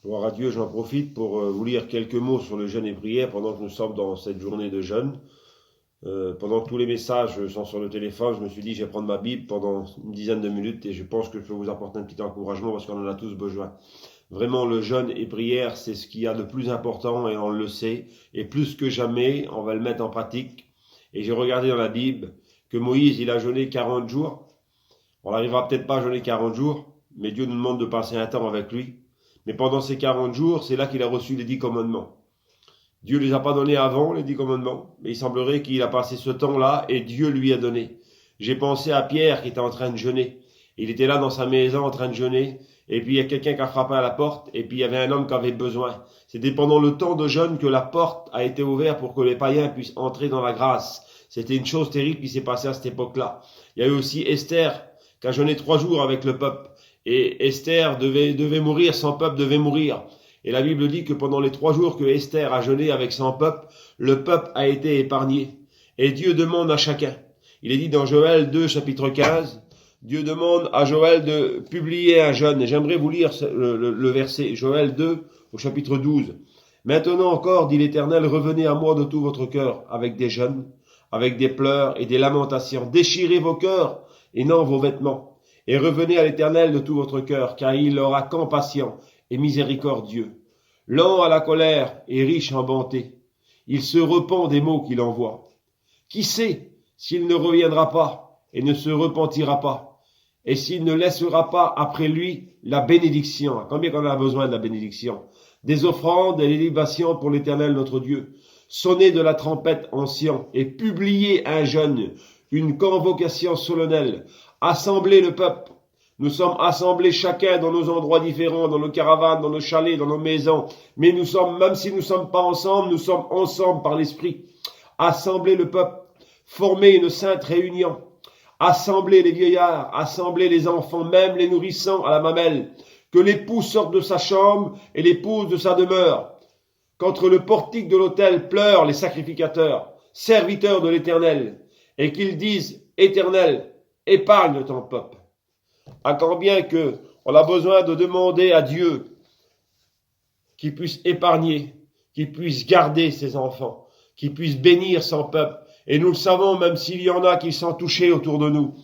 Gloire à Dieu, j'en profite pour vous lire quelques mots sur le jeûne et prière pendant que nous sommes dans cette journée de jeûne. Pendant que tous les messages sont sur le téléphone, je me suis dit je vais prendre ma Bible pendant une dizaine de minutes et je pense que je peux vous apporter un petit encouragement parce qu'on en a tous besoin. Vraiment, le jeûne et prière, c'est ce qu'il y a de plus important et on le sait. Et plus que jamais, on va le mettre en pratique. Et j'ai regardé dans la Bible que Moïse, il a jeûné 40 jours. On n'arrivera peut-être pas à jeûner 40 jours, mais Dieu nous demande de passer un temps avec lui. Mais pendant ces 40 jours, c'est là qu'il a reçu les 10 commandements. Dieu ne les a pas donnés avant, les 10 commandements, mais il semblerait qu'il a passé ce temps-là et Dieu lui a donné. J'ai pensé à Pierre qui était en train de jeûner. Il était là dans sa maison en train de jeûner, et puis il y a quelqu'un qui a frappé à la porte, et puis il y avait un homme qui avait besoin. C'était pendant le temps de jeûne que la porte a été ouverte pour que les païens puissent entrer dans la grâce. C'était une chose terrible qui s'est passée à cette époque-là. Il y a eu aussi Esther qui a jeûné 3 jours avec le peuple. Et Esther devait mourir, son peuple devait mourir. Et la Bible dit que pendant les 3 jours que Esther a jeûné avec son peuple, le peuple a été épargné. Et Dieu demande à chacun. Il est dit dans Joël 2, chapitre 15, Dieu demande à Joël de publier un jeûne. Et j'aimerais vous lire le verset, Joël 2, au chapitre 12. Maintenant encore, dit l'Éternel, revenez à moi de tout votre cœur, avec des jeûnes, avec des pleurs et des lamentations. Déchirez vos cœurs et non vos vêtements. Et revenez à l'Éternel de tout votre cœur, car il aura compassion et miséricordieux. Lent à la colère et riche en bonté. Il se repent des maux qu'il envoie. Qui sait s'il ne reviendra pas et ne se repentira pas, et s'il ne laissera pas après lui la bénédiction. Combien qu'on a besoin de la bénédiction? Des offrandes et des libations pour l'Éternel notre Dieu. Sonnez de la trompette en Sion et publiez un jeûne, une convocation solennelle. Assemblez le peuple. Nous sommes assemblés chacun dans nos endroits différents, dans nos caravanes, dans nos chalets, dans nos maisons. Mais nous sommes, même si nous ne sommes pas ensemble, nous sommes ensemble par l'Esprit. Assemblez le peuple. Formez une sainte réunion. Assemblez les vieillards, assemblez les enfants, même les nourrissants à la mamelle. Que l'époux sorte de sa chambre et l'épouse de sa demeure. Qu'entre le portique de l'autel pleurent les sacrificateurs, serviteurs de l'Éternel, et qu'ils disent, Éternel, épargne ton peuple. À combien que on a besoin de demander à Dieu qu'il puisse épargner, qu'il puisse garder ses enfants, qu'il puisse bénir son peuple. Et nous le savons, même s'il y en a qui sont touchés autour de nous.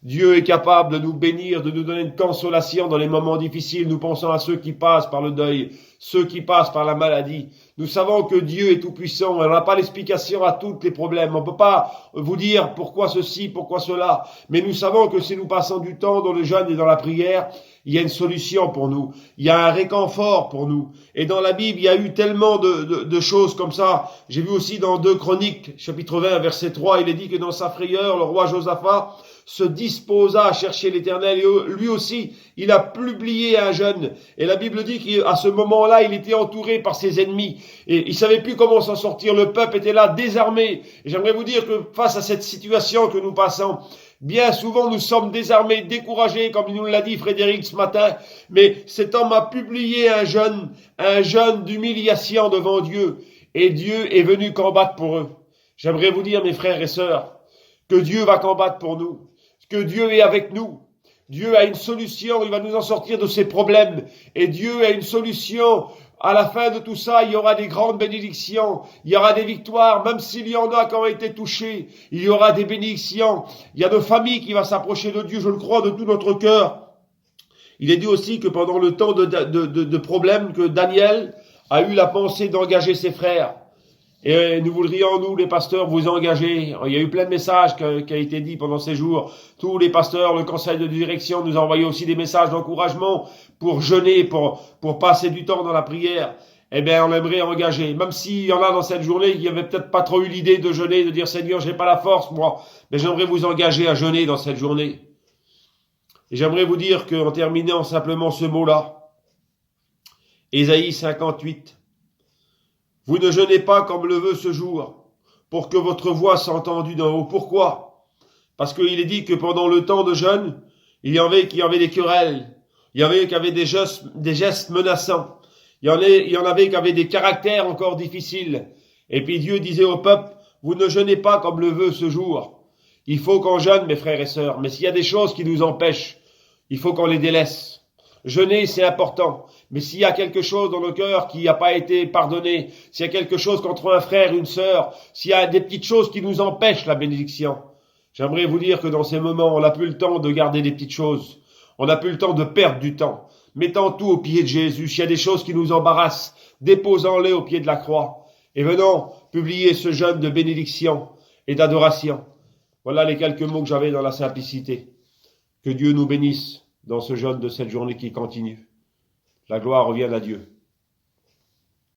Dieu est capable de nous bénir, de nous donner une consolation dans les moments difficiles. Nous pensons à ceux qui passent par le deuil, ceux qui passent par la maladie. Nous savons que Dieu est tout-puissant. On n'a pas l'explication à tous les problèmes. On ne peut pas vous dire pourquoi ceci, pourquoi cela. Mais nous savons que si nous passons du temps dans le jeûne et dans la prière, il y a une solution pour nous. Il y a un réconfort pour nous. Et dans la Bible, il y a eu tellement de choses comme ça. J'ai vu aussi dans 2 Chroniques, chapitre 20, verset 3, il est dit que dans sa frayeur, le roi Josaphat se disposa à chercher l'Éternel et lui aussi, il a publié un jeûne. Et la Bible dit qu'à ce moment-là, il était entouré par ses ennemis et il savait plus comment s'en sortir. Le peuple était là, désarmé. Et j'aimerais vous dire que face à cette situation que nous passons, bien souvent nous sommes désarmés, découragés, comme il nous l'a dit Frédéric ce matin. Mais cet homme a publié un jeûne d'humiliation devant Dieu. Et Dieu est venu combattre pour eux. J'aimerais vous dire, mes frères et sœurs, que Dieu va combattre pour nous. Que Dieu est avec nous. Dieu a une solution, il va nous en sortir de ces problèmes. Et Dieu a une solution. À la fin de tout ça, il y aura des grandes bénédictions. Il y aura des victoires, même s'il y en a qui ont été touchés. Il y aura des bénédictions. Il y a de familles qui vont s'approcher de Dieu, je le crois, de tout notre cœur. Il est dit aussi que pendant le temps de problèmes, que Daniel a eu la pensée d'engager ses frères. Et nous voudrions, nous, les pasteurs, vous engager. Il y a eu plein de messages qui a été dit pendant ces jours. Tous les pasteurs, le conseil de direction nous a envoyé aussi des messages d'encouragement pour jeûner, pour passer du temps dans la prière. Eh bien, on aimerait engager. Même s'il y en a dans cette journée qui n'avaient peut-être pas trop eu l'idée de jeûner, de dire, Seigneur, j'ai pas la force, moi. Mais j'aimerais vous engager à jeûner dans cette journée. Et j'aimerais vous dire qu'en terminant simplement ce mot-là, Ésaïe 58, vous ne jeûnez pas comme le veut ce jour, pour que votre voix soit entendue d'en haut. Pourquoi? Parce qu'il est dit que pendant le temps de jeûne, il y avait des querelles, il y avait qui avaient des gestes menaçants, il y en avait qui avaient des caractères encore difficiles. Et puis Dieu disait au peuple, vous ne jeûnez pas comme le veut ce jour. Il faut qu'on jeûne, mes frères et sœurs, mais s'il y a des choses qui nous empêchent, il faut qu'on les délaisse. Jeûner, c'est important. Mais s'il y a quelque chose dans nos cœurs qui n'a pas été pardonné, s'il y a quelque chose contre un frère, une sœur, s'il y a des petites choses qui nous empêchent la bénédiction, j'aimerais vous dire que dans ces moments, on n'a plus le temps de garder des petites choses. On n'a plus le temps de perdre du temps. Mettons tout au pied de Jésus. S'il y a des choses qui nous embarrassent, déposons-les au pied de la croix. Et venons publier ce jeûne de bénédiction et d'adoration. Voilà les quelques mots que j'avais dans la simplicité. Que Dieu nous bénisse dans ce jeûne de cette journée qui continue. La gloire revienne à Dieu.